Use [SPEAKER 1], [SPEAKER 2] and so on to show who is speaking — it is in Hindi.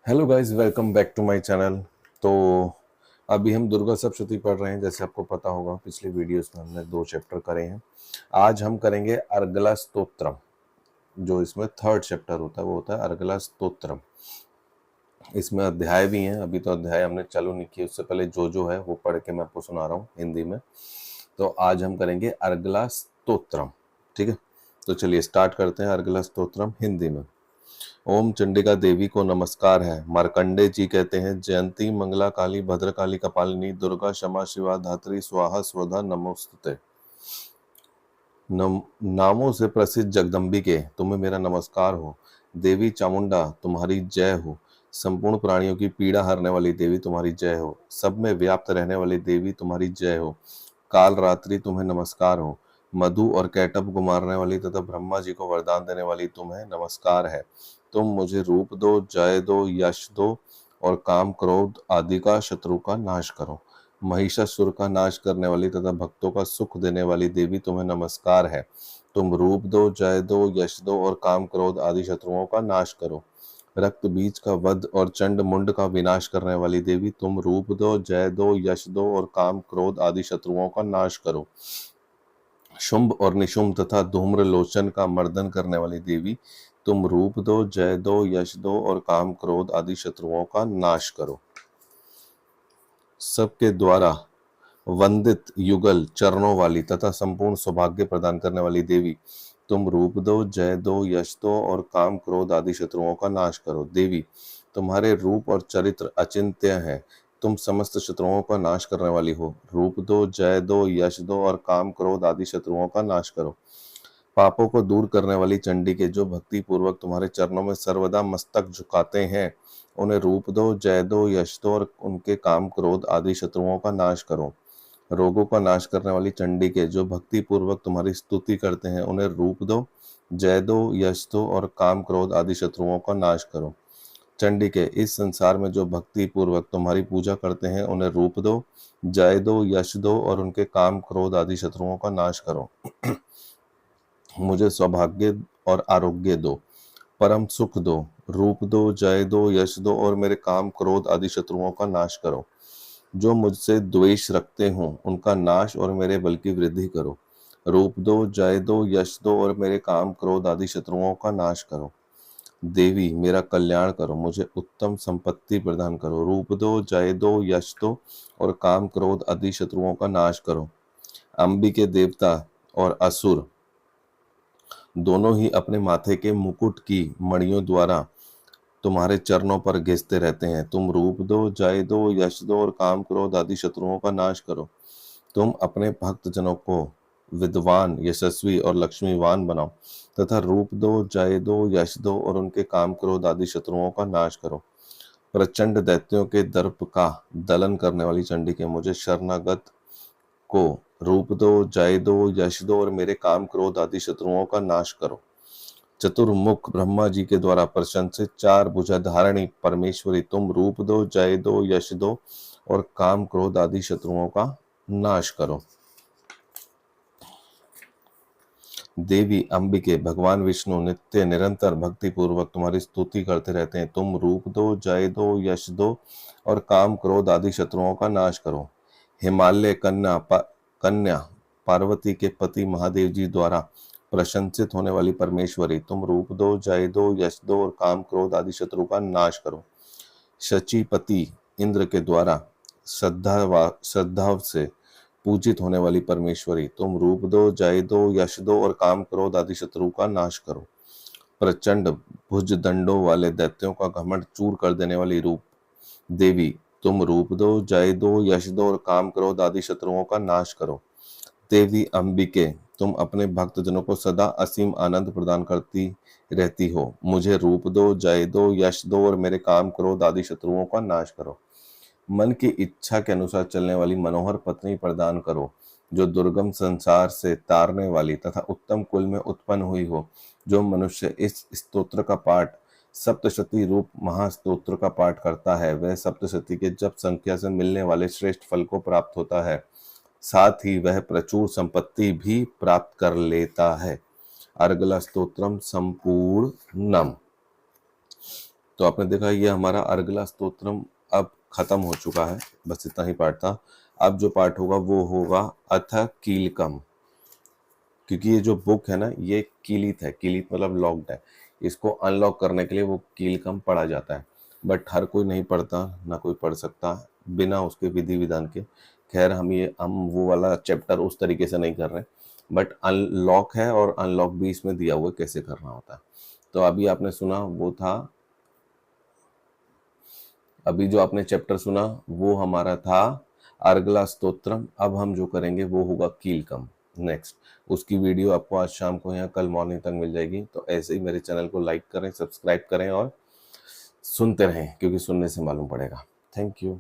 [SPEAKER 1] Hello guys, welcome back to my channel. तो अभी हम दुर्गा सप्तशती पढ़ रहे हैं। जैसे आपको पता होगा, पिछली वीडियोस में हमने 2 चैप्टर करे हैं। आज हम करेंगे अर्गला स्तोत्रम। जो इसमें थर्ड चैप्टर होता है वो होता है अर्गला स्तोत्रम। इसमें अध्याय भी हैं। अभी तो अध्याय हमने चालू नहीं किया, उससे पहले जो है वो पढ़ के मैं आपको सुना रहा हूँ हिंदी में। तो आज हम करेंगे अर्गला स्तोत्रम। ठीक है, तो चलिए स्टार्ट करते हैं अर्गला स्तोत्रम हिंदी में। ओम चंडिका देवी को नमस्कार है। मार्कंडे जी कहते हैं, जयंती मंगला काली भद्रकाली कपालिनी दुर्गा क्षमा शिवा धात्री स्वाहा स्वधा नमोस्तुते। नामों से प्रसिद्ध जगदम्बिके, तुम्हें मेरा नमस्कार हो। देवी चामुंडा, तुम्हारी जय हो। संपूर्ण प्राणियों की पीड़ा हरने वाली देवी, तुम्हारी जय हो। सब में व्याप्त रहने वाली देवी, तुम्हारी जय हो। काल रात्रि, तुम्हें नमस्कार हो। मधु और कैटभ को मारने वाली तथा ब्रह्मा जी को वरदान देने वाली, तुम्हें नमस्कार है। तुम मुझे रूप दो, जय दो, यश दो और काम क्रोध आदि का शत्रु का नाश करो। महिषासुर का नाश करने वाली तथा भक्तों का सुख देने वाली देवी, तुम्हें नमस्कार है। तुम रूप दो, जय दो, यश दो और काम क्रोध आदि शत्रुओं का नाश करो। रक्त बीज का वध और चंड मुंड का विनाश करने वाली देवी, तुम रूप दो, जय दो, यश दो और काम क्रोध आदि शत्रुओं का नाश करो। शुंभ और निशुंभ तथा धूम्र लोचन का मर्दन करने वाली देवी, तुम रूप दो, जय दो, यश दो और काम क्रोध आदि शत्रुओं का नाश करो। सबके द्वारा वंदित युगल चरणों वाली तथा संपूर्ण सौभाग्य प्रदान करने वाली देवी, तुम रूप दो, जय दो, यश दो और काम क्रोध आदि शत्रुओं का नाश करो। देवी, तुम्हारे रूप और चरित्र अचिंत्य है। तुम समस्त शत्रुओं का नाश करने वाली हो। रूप दो, जय दो, यश दो और काम क्रोध आदि शत्रुओं का नाश करो। पापों को दूर करने वाली चंडी के, जो भक्ति पूर्वक तुम्हारे चरणों में सर्वदा मस्तक झुकाते हैं, उन्हें रूप दो, जय दो, यश दो और उनके काम क्रोध आदि शत्रुओं का नाश करो। रोगों का नाश करने वाली चंडी के, जो भक्ति पूर्वक तुम्हारी स्तुति करते हैं, उन्हें रूप दो, जय दो, यश दो और काम क्रोध आदि शत्रुओं का नाश करो। चंडी के, इस संसार में जो भक्ति पूर्वक तुम्हारी पूजा करते हैं, उन्हें रूप दो, जय दो, यश दो और उनके काम क्रोध आदि शत्रुओं का नाश करो। मुझे सौभाग्य और आरोग्य दो, परम सुख दो। रूप दो, जय दो, यश दो और मेरे काम क्रोध आदि शत्रुओं का नाश करो। जो मुझसे द्वेष रखते हों, उनका नाश और मेरे बल की वृद्धि करो। रूप दो, जय दो, यश दो और मेरे काम क्रोध आदि शत्रुओं का नाश करो। देवी, मेरा कल्याण करो, मुझे उत्तम संपत्ति प्रदान करो। रूप दो, जय दो, यश दो और काम क्रोध आदि शत्रुओं का नाश करो। अंबिके देवता और असुर दोनों ही अपने माथे के मुकुट की मणियों द्वारा तुम्हारे चरणों पर घिसते रहते हैं। तुम रूप दो, जय दो, यश दो और काम क्रोध आदि शत्रुओं का नाश करो। तुम अपने भक्त जनों को विद्वान, यशस्वी और लक्ष्मीवान बनाओ तथा रूप दो, जय दो, यश दो और उनके काम क्रोध आदि शत्रुओं का नाश करो। प्रचंड दैत्यों के दर्प का दलन करने वाली चंडी के, मुझे शरणागत को रूप दो, जय दो, यश दो और मेरे काम क्रोध आदि शत्रुओं का नाश करो। चतुर्मुख ब्रह्मा जी के द्वारा प्रशंसित चार भुजाधारिणी परमेश्वरी, तुम रूप दो, जय दो, यश दो और काम क्रोध आदि शत्रुओं का नाश करो। देवी अंबिके, भगवान विष्णु नित्य निरंतर भक्ति पूर्वक तुम्हारी स्तुति करते रहते हैं। तुम रूप दो, जय दो, यश दो और काम क्रोध आदि शत्रुओं का नाश करो। हिमालय कन्या पार्वती के पति महादेव जी द्वारा प्रशंसित होने वाली परमेश्वरी, तुम रूप दो, जय दो, यश दो और काम क्रोध आदि शत्रु का नाश करो। शचीपति इंद्र के द्वारा श्रद्धा से पूजित होने वाली परमेश्वरी, तुम रूप दो, जय दो, यश दो और काम क्रोध आदि शत्रु का नाश करो। प्रचंड भुज दंडों वाले दैत्यों का घमंड चूर कर देने वाली रूप देवी, तुम रूप दो, जय दो, यश दो और काम क्रोध आदि शत्रुओं का नाश करो। देवी अंबिके, तुम अपने भक्त जनों को सदा असीम आनंद प्रदान करती रहती हो। मुझे रूप दो, जय दो, यश दो और मेरे काम क्रोध आदि शत्रुओं का नाश करो। मन की इच्छा के अनुसार चलने वाली मनोहर पत्नी प्रदान करो, जो दुर्गम संसार से तारने वाली तथा उत्तम कुल में उत्पन्न हुई हो। जो मनुष्य इस स्तोत्र का पाठ, सप्तशती रूप महास्तोत्र का पाठ करता है, वह सप्तशती के जप संख्या से मिलने वाले श्रेष्ठ फल को प्राप्त होता है। साथ ही वह प्रचुर संपत्ति भी प्राप्त कर लेता है। अर्गला स्तोत्रम संपूर्णम। तो आपने देखा ये हमारा अर्गला स्तोत्रम अब खत्म हो चुका है, बस इतना ही पार्ट था। अब जो पार्ट होगा वो होगा अथ कीलकम, क्योंकि ये जो बुक है ना ये कीलित है, कीलित मतलब लॉक्ड है, इसको अनलॉक करने के लिए वो कीलकम पढ़ा जाता है, बट हर कोई नहीं पढ़ता, ना कोई पढ़ सकता बिना उसके विधि विधान के। खैर हम वो वाला चैप्टर उस तरीके से नहीं कर रहे, बट अनलॉक है और अनलॉक भी इसमें दिया हुआ है कैसे करना होता है। तो अभी आपने सुना वो था, अभी जो आपने चैप्टर सुना वो हमारा था अर्गला स्तोत्रम। अब हम जो करेंगे वो होगा कीलकम नेक्स्ट। उसकी वीडियो आपको आज शाम को या कल मॉर्निंग तक मिल जाएगी। तो ऐसे ही मेरे चैनल को लाइक करें, सब्सक्राइब करें और सुनते रहें, क्योंकि सुनने से मालूम पड़ेगा। Thank you.